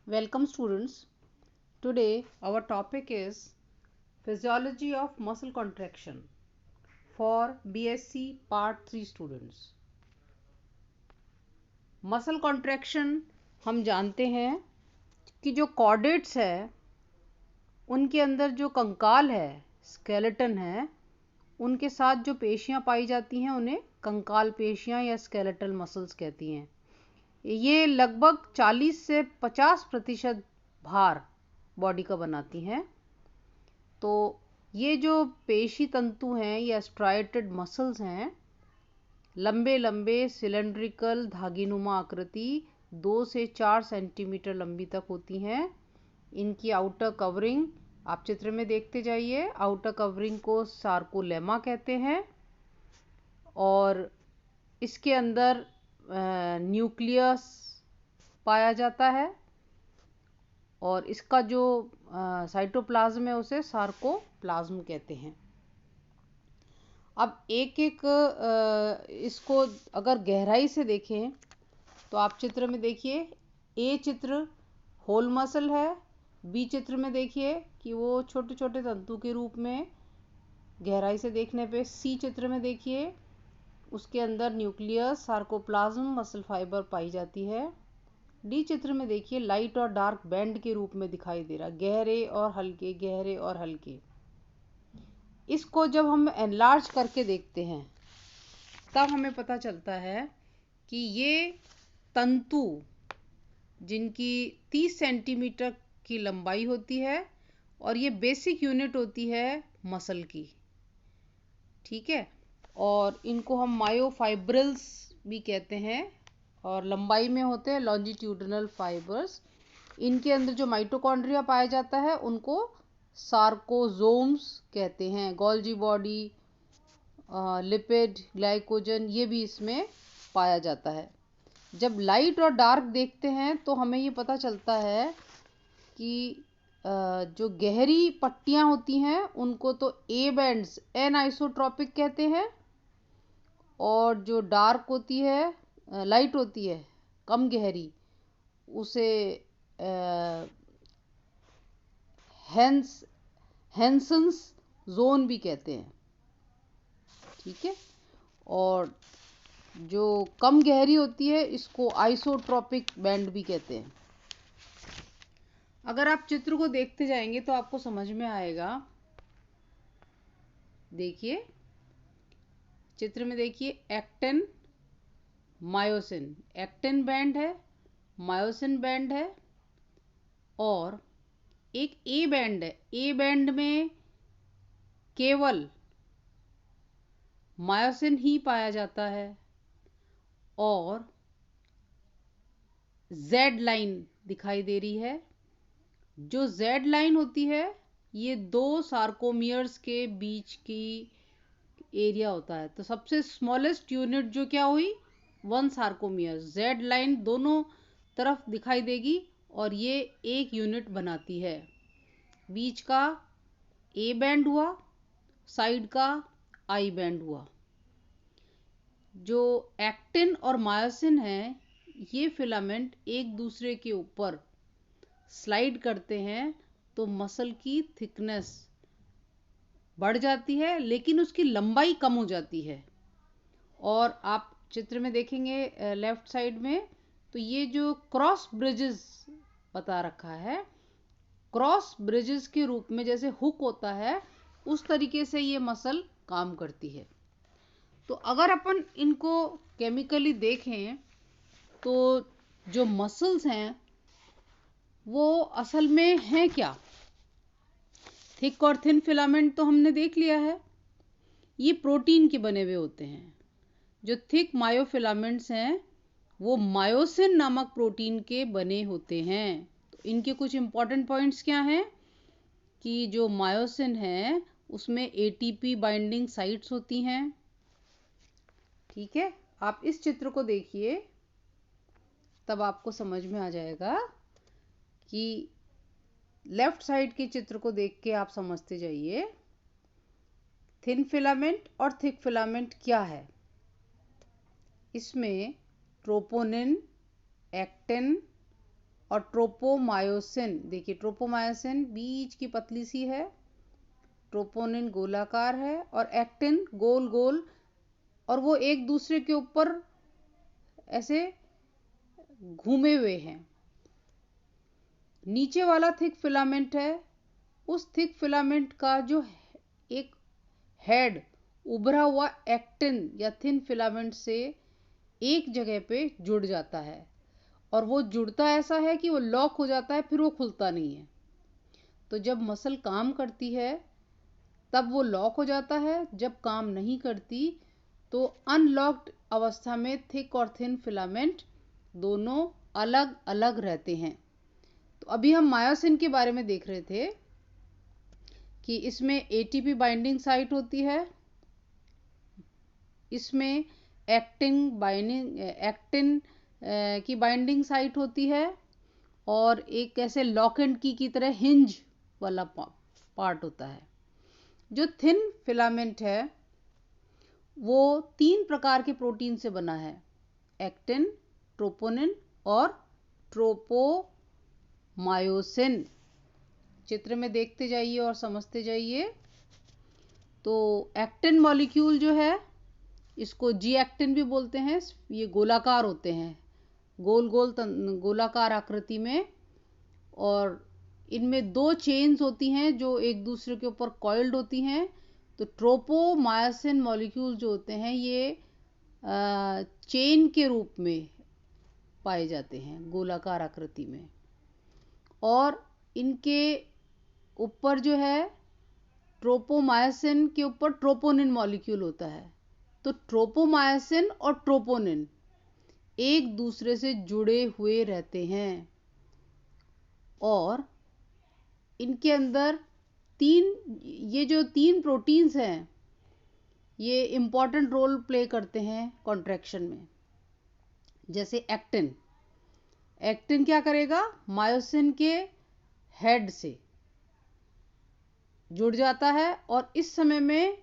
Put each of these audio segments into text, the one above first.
Welcome students. Today our topic is Physiology of Muscle Contraction for BSc Part 3 students. Muscle contraction हम जानते हैं कि जो chordates है उनके अंदर जो कंकाल है, स्केलेटन है, उनके साथ जो पेशियां पाई जाती हैं उन्हें कंकाल पेशियां या स्केलेटल मसल्स कहती हैं। ये लगभग 40 से 50% भार बॉडी का बनाती हैं। तो ये जो पेशी तंतु हैं या स्ट्राइएटेड मसल्स हैं, लंबे लंबे सिलेंड्रिकल धागीनुमा आकृति 2 से 4 सेंटीमीटर लंबी तक होती हैं। इनकी आउटर कवरिंग आप चित्र में देखते जाइए। आउटर कवरिंग को सार्कोलेमा कहते हैं और इसके अंदर न्यूक्लियस पाया जाता है और इसका जो साइटोप्लाज्म है उसे सार्कोप्लाज्म कहते हैं। अब एक एक इसको अगर गहराई से देखें तो आप चित्र में देखिए, ए चित्र होल मसल है, बी चित्र में देखिए कि वो छोटे छोटे तंतु के रूप में गहराई से देखने पे, सी चित्र में देखिए उसके अंदर न्यूक्लियस, सार्कोप्लाज्म, मसल फाइबर पाई जाती है। डी चित्र में देखिए लाइट और डार्क बैंड के रूप में दिखाई दे रहा, गहरे और हल्के, गहरे और हल्के। इसको जब हम एनलार्ज करके देखते हैं तब हमें पता चलता है कि ये तंतु जिनकी 30 सेंटीमीटर की लंबाई होती है और ये बेसिक यूनिट होती है मसल की, ठीक है। और इनको हम मायोफाइब्रिल्स भी कहते हैं और लंबाई में होते हैं लॉन्जिट्यूडिनल फाइबर्स। इनके अंदर जो माइटोकॉन्ड्रिया पाया जाता है उनको सार्कोजोम्स कहते हैं। गोल्जी बॉडी, लिपिड, ग्लाइकोजन, ये भी इसमें पाया जाता है। जब लाइट और डार्क देखते हैं तो हमें ये पता चलता है कि जो गहरी पट्टियां होती हैं उनको तो ए बैंड्स, एन आइसोट्रॉपिक कहते हैं, और जो डार्क होती है, लाइट होती है कम गहरी, उसे हेंसन्स जोन भी कहते हैं, ठीक है। और जो कम गहरी होती है इसको आइसोट्रॉपिक बैंड भी कहते हैं। अगर आप चित्र को देखते जाएंगे तो आपको समझ में आएगा। देखिए चित्र में देखिए, एक्टिन, मायोसिन, एक्टिन बैंड है, मायोसिन बैंड है और एक ए बैंड है। ए बैंड में केवल मायोसिन ही पाया जाता है और जेड लाइन दिखाई दे रही है। जो जेड लाइन होती है ये 2 सार्कोमियर्स के बीच की एरिया होता है। तो सबसे स्मॉलेस्ट यूनिट जो क्या हुई, 1 सार्कोमियर। जेड लाइन दोनों तरफ दिखाई देगी और ये एक यूनिट बनाती है। बीच का ए बैंड हुआ, साइड का आई बैंड हुआ। जो एक्टिन और मायोसिन है ये फिलामेंट एक दूसरे के ऊपर स्लाइड करते हैं तो मसल की थिकनेस बढ़ जाती है लेकिन उसकी लंबाई कम हो जाती है। और आप चित्र में देखेंगे लेफ्ट साइड में, तो ये जो क्रॉस ब्रिजेस बता रखा है, क्रॉस ब्रिजेस के रूप में जैसे हुक होता है उस तरीके से ये मसल काम करती है। तो अगर अपन इनको केमिकली देखें तो जो मसल्स हैं वो असल में हैं क्या। थिक और थिन फिलामेंट तो हमने देख लिया है, ये प्रोटीन के बने हुए होते हैं। जो थिक मायोफिलामेंट्स हैं वो मायोसिन नामक प्रोटीन के बने होते हैं। तो इनके कुछ इंपॉर्टेंट पॉइंट्स क्या हैं कि जो मायोसिन है उसमें एटीपी बाइंडिंग साइट्स होती हैं, ठीक है। आप इस चित्र को देखिए तब आपको समझ में आ जाएगा कि लेफ्ट साइड के चित्र को देख के आप समझते जाइए थिन फिलामेंट और थिक फिलामेंट क्या है। इसमें ट्रोपोनिन, एक्टिन, और ट्रोपोमायोसिन, देखिए ट्रोपोमायोसिन बीच की पतली सी है, ट्रोपोनिन गोलाकार है और एक्टिन गोल गोल, और वो एक दूसरे के ऊपर ऐसे घूमे हुए हैं। नीचे वाला थिक फिलामेंट है, उस थिक फिलामेंट का जो एक हेड उभरा हुआ एक्टिन या थिन फिलामेंट से एक जगह पे जुड़ जाता है, और वो जुड़ता ऐसा है कि वो लॉक हो जाता है, फिर वो खुलता नहीं है। तो जब मसल काम करती है तब वो लॉक हो जाता है, जब काम नहीं करती तो अनलॉक्ड अवस्था में थिक और थिन फिलामेंट दोनों अलग अलग रहते हैं। तो अभी हम मायोसिन के बारे में देख रहे थे कि इसमें एटीपी बाइंडिंग साइट होती है, इसमें एक्टिन की बाइंडिंग साइट होती है, और एक ऐसे लॉक एंड की तरह हिंज वाला पार्ट होता है। जो थिन फिलामेंट है वो 3 प्रकार के प्रोटीन से बना है, एक्टिन, ट्रोपोनिन और ट्रोपोमायोसिन। चित्र में देखते जाइए और समझते जाइए। तो एक्टिन मॉलिक्यूल जो है, इसको जी एक्टिन भी बोलते हैं, ये गोलाकार होते हैं, गोल गोल गोलाकार आकृति में, और इनमें 2 चेन्स होती हैं जो एक दूसरे के ऊपर कॉइल्ड होती हैं। तो ट्रोपोमायोसिन मॉलिक्यूल जो होते हैं ये चेन के रूप में पाए जाते हैं गोलाकार आकृति में, और इनके ऊपर जो है ट्रोपोमायोसिन के ऊपर ट्रोपोनिन मॉलिक्यूल होता है। तो ट्रोपोमायोसिन और ट्रोपोनिन एक दूसरे से जुड़े हुए रहते हैं, और इनके अंदर ये जो 3 प्रोटीन्स हैं ये इम्पॉर्टेंट रोल प्ले करते हैं कॉन्ट्रैक्शन में। जैसे एक्टिन क्या करेगा, मायोसिन के हेड से जुड़ जाता है, और इस समय में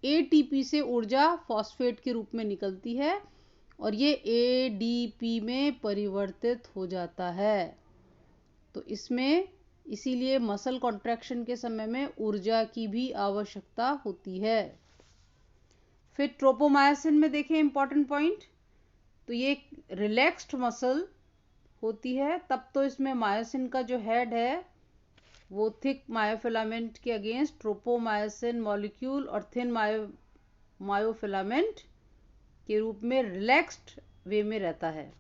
एटीपी से ऊर्जा फॉस्फेट के रूप में निकलती है, और ये एडीपी में परिवर्तित हो जाता है। तो इसमें इसीलिए मसल कॉन्ट्रैक्शन के समय में ऊर्जा की भी आवश्यकता होती है। फिर ट्रोपोमायोसिन में देखें इंपॉर्टेंट पॉइंट, तो ये रिलैक्स्ड मसल होती है, तब तो इसमें मायोसिन का जो हेड है वो थिक मायोफिलामेंट के अगेंस्ट ट्रोपोमायोसिन मॉलिक्यूल और थिन मायोफिलामेंट के रूप में रिलैक्स्ड वे में रहता है।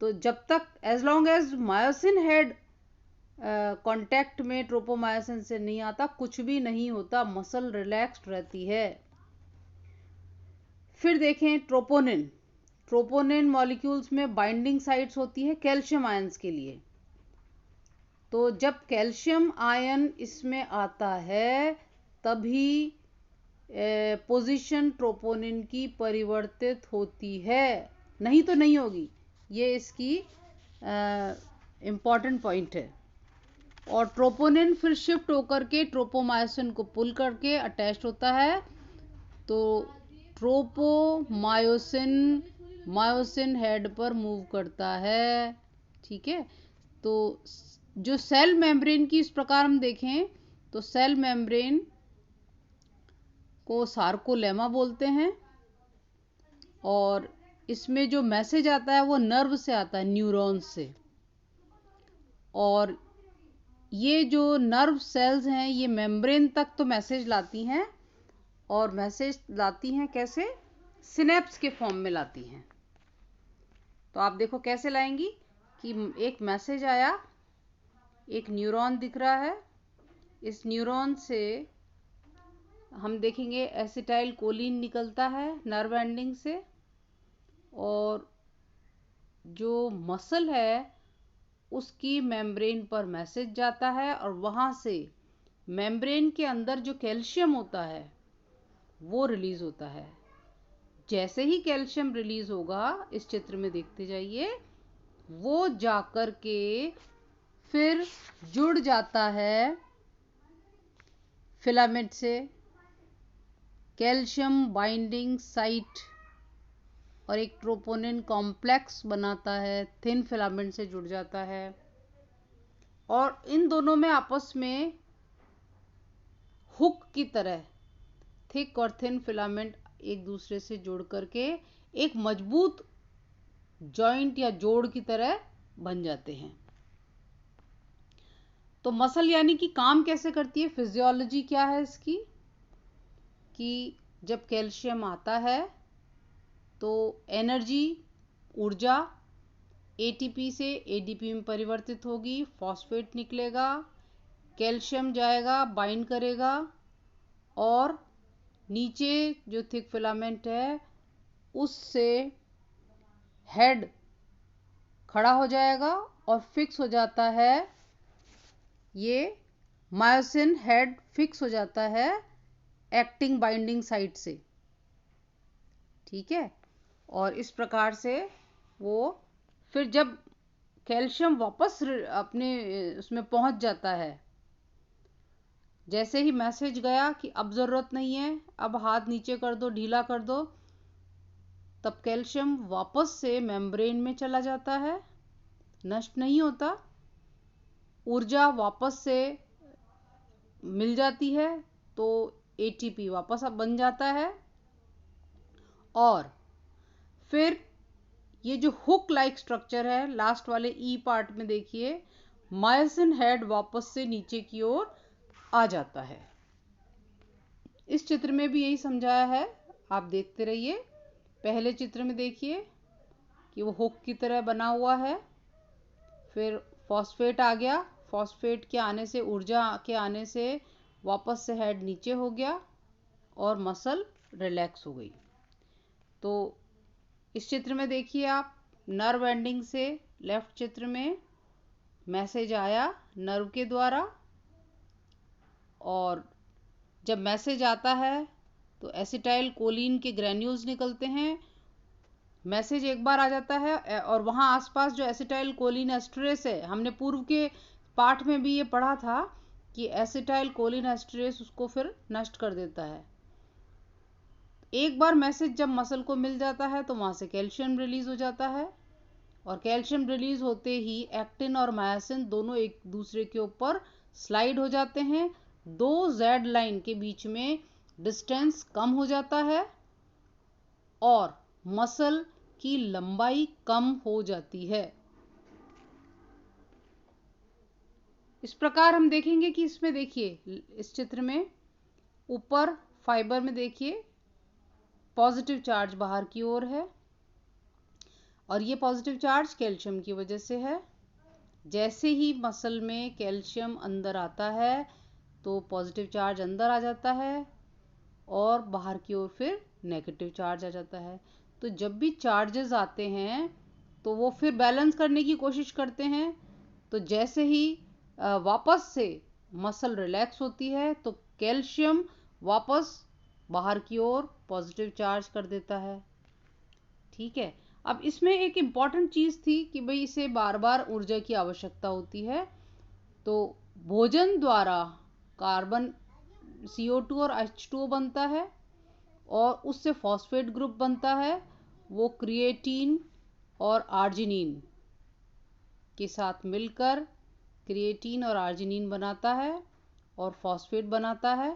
तो जब तक as long as myosin head contact में ट्रोपोमायोसिन से नहीं आता, कुछ भी नहीं होता, मसल रिलैक्स्ड रहती है। फिर देखें ट्रोपोनिन मॉलिक्यूल्स में बाइंडिंग साइट्स होती है कैल्शियम आयंस के लिए। तो जब कैल्शियम आयन इसमें आता है तभी पोजीशन ट्रोपोनिन की परिवर्तित होती है, नहीं तो नहीं होगी। ये इसकी इम्पॉर्टेंट पॉइंट है। और ट्रोपोनिन फिर शिफ्ट होकर के ट्रोपोमायोसिन को पुल करके अटैच होता है, तो मायोसिन हेड पर मूव करता है। ठीक है। तो जो सेल मेम्ब्रेन की इस प्रकार हम देखें तो सेल मेम्ब्रेन को सार्कोलेमा बोलते हैं, और इसमें जो मैसेज आता है वो नर्व से आता है, न्यूरॉन्स से। और ये जो नर्व सेल्स हैं ये मेम्ब्रेन तक तो मैसेज लाती हैं, और मैसेज लाती हैं कैसे, सिनेप्स के फॉर्म में लाती हैं। तो आप देखो कैसे लाएंगी कि एक मैसेज आया, एक न्यूरॉन दिख रहा है, इस न्यूरॉन से हम देखेंगे एसिटाइल कोलिन निकलता है नर्व एंडिंग से, और जो मसल है उसकी मेम्ब्रेन पर मैसेज जाता है, और वहाँ से मेम्ब्रेन के अंदर जो कैल्शियम होता है वो रिलीज होता है। जैसे ही कैल्शियम रिलीज होगा, इस चित्र में देखते जाइए, वो जाकर के फिर जुड़ जाता है फिलामेंट से, कैल्शियम बाइंडिंग साइट और एक ट्रोपोनिन कॉम्प्लेक्स बनाता है, थिन फिलामेंट से जुड़ जाता है और इन दोनों में आपस में हुक की तरह थिक और थिन फिलामेंट एक दूसरे से जुड़ करके एक मजबूत जॉइंट या जोड़ की तरह बन जाते हैं। तो मसल यानी कि काम कैसे करती है, फिजियोलॉजी क्या है इसकी, कि जब कैल्शियम आता है तो एनर्जी, ऊर्जा एटीपी से एडीपी में परिवर्तित होगी, फॉस्फेट निकलेगा, कैल्शियम जाएगा, बाइंड करेगा और नीचे जो थिक फिलामेंट है उससे हेड खड़ा हो जाएगा और फिक्स हो जाता है, ये मायोसिन हेड फिक्स हो जाता है एक्टिंग बाइंडिंग साइट से। ठीक है, और इस प्रकार से वो फिर जब कैल्शियम वापस अपने उसमें पहुंच जाता है, जैसे ही मैसेज गया कि अब ज़रूरत नहीं है, अब हाथ नीचे कर दो, ढीला कर दो, तब कैल्शियम वापस से मेम्ब्रेन में चला जाता है, नष्ट नहीं होता, ऊर्जा वापस से मिल जाती है तो एटीपी वापस अब बन जाता है और फिर ये जो हुक लाइक स्ट्रक्चर है लास्ट वाले ई पार्ट में देखिए, मायोसिन हेड वापस से नीचे की ओर आ जाता है। इस चित्र में भी यही समझाया है, आप देखते रहिए। पहले चित्र में देखिए कि वो हुक की तरह बना हुआ है, फिर फॉस्फेट आ गया, फॉस्फेट के आने से, ऊर्जा के आने से वापस से हेड नीचे हो गया और मसल रिलैक्स हो गई। तो इस चित्र में देखिए आप, नर्व एंडिंग से लेफ्ट चित्र में मैसेज आया नर्व के द्वारा और जब मैसेज आता है तो एसिटाइल कोलिन के ग्रैन्यूल्स निकलते हैं। मैसेज एक बार आ जाता है और वहाँ आसपास जो एसिटाइल कोलिन एस्ट्रेस है, हमने पूर्व के पाठ में भी ये पढ़ा था कि एसिटाइल कोलिन एस्ट्रेस उसको फिर नष्ट कर देता है। एक बार मैसेज जब मसल को मिल जाता है तो वहाँ से कैल्शियम रिलीज हो जाता है और कैल्शियम रिलीज होते ही एक्टिन और मायोसिन दोनों एक दूसरे के ऊपर स्लाइड हो जाते हैं। दो जेड लाइन के बीच में डिस्टेंस कम हो जाता है और मसल की लंबाई कम हो जाती है। इस प्रकार हम देखेंगे कि इसमें देखिए, इस चित्र में ऊपर फाइबर में देखिए पॉजिटिव चार्ज बाहर की ओर है और ये पॉजिटिव चार्ज कैल्शियम की वजह से है। जैसे ही मसल में कैल्शियम अंदर आता है तो पॉजिटिव चार्ज अंदर आ जाता है और बाहर की ओर फिर नेगेटिव चार्ज आ जाता है। तो जब भी चार्जेस आते हैं तो वो फिर बैलेंस करने की कोशिश करते हैं। तो जैसे ही वापस से मसल रिलैक्स होती है तो कैल्शियम वापस बाहर की ओर पॉजिटिव चार्ज कर देता है। ठीक है, अब इसमें एक इम्पॉर्टेंट चीज़ थी कि भाई इसे बार बार ऊर्जा की आवश्यकता होती है, तो भोजन द्वारा कार्बन CO2 और H2O बनता है और उससे फॉस्फेट ग्रुप बनता है, वो क्रिएटिन और आर्जिनिन के साथ मिलकर क्रिएटिन और आर्जिनिन बनाता है और फॉस्फेट बनाता है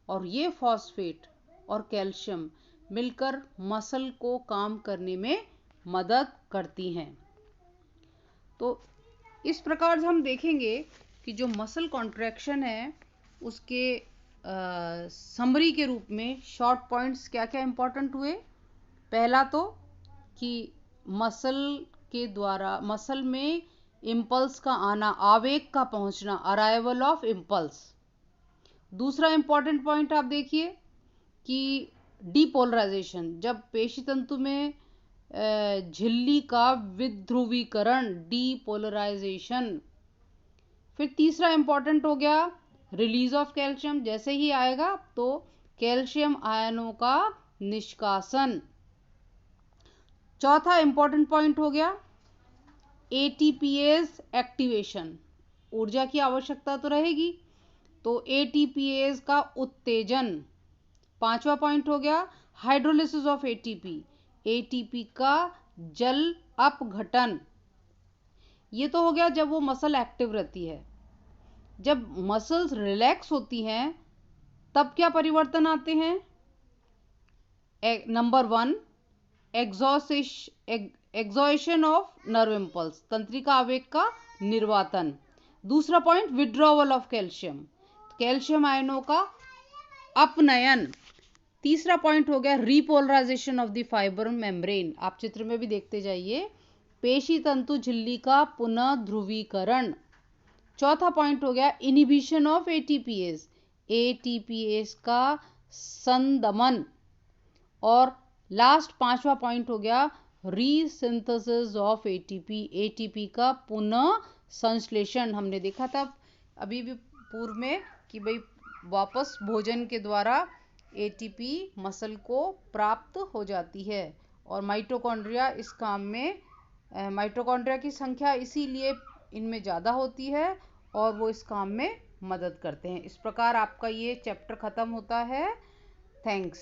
और ये फॉस्फेट और कैल्शियम मिलकर मसल को काम करने में मदद करती हैं। तो इस प्रकार से हम देखेंगे कि जो मसल कॉन्ट्रैक्शन है उसके समरी के रूप में शॉर्ट पॉइंट्स क्या क्या इंपॉर्टेंट हुए। पहला तो कि मसल के द्वारा मसल में इम्पल्स का आना, आवेग का पहुंचना, अराइवल ऑफ इम्पल्स। दूसरा इंपॉर्टेंट पॉइंट आप देखिए कि डीपोलराइजेशन, जब पेशी तंतु में झिल्ली का विध्रुवीकरण, डीपोलराइजेशन। फिर तीसरा इंपॉर्टेंट हो गया रिलीज ऑफ कैल्शियम, जैसे ही आएगा तो कैल्शियम आयनों का निष्कासन। चौथा इंपॉर्टेंट पॉइंट हो गया एटीपीएज एक्टिवेशन, ऊर्जा की आवश्यकता तो रहेगी तो एटीपीएज का उत्तेजन। पांचवा पॉइंट हो गया हाइड्रोलिसिस ऑफ एटीपी, एटीपी का जल अपघटन। ये तो हो गया जब वो मसल एक्टिव रहती है। जब मसल्स रिलैक्स होती हैं तब क्या परिवर्तन आते हैं? Number 1, exhaustion of nerve impulse, तंत्रिका आवेग का निर्वातन। दूसरा point, withdrawal of calcium, calcium आयनों का अपनयन। तीसरा पॉइंट हो गया repolarisation of the fibre membrane, आप चित्र में भी देखते जाइए, पेशी तंतु झिल्ली का पुनः ध्रुवीकरण। चौथा पॉइंट हो गया इनिबिशन ऑफ एटीपीएस, एटीपीएस का संदमन। और लास्ट पांचवा पॉइंट हो गया रीसिंथेसिस ऑफ एटीपी, एटीपी का पुनः संश्लेषण। हमने देखा था अभी भी पूर्व में कि भाई वापस भोजन के द्वारा एटीपी मसल को प्राप्त हो जाती है। और माइटोकॉन्ड्रिया इस काम में, माइटोकॉन्ड्रिया की संख्या इसीलिए इनमें ज़्यादा होती है और वो इस काम में मदद करते हैं। इस प्रकार आपका ये चैप्टर ख़त्म होता है। थैंक्स।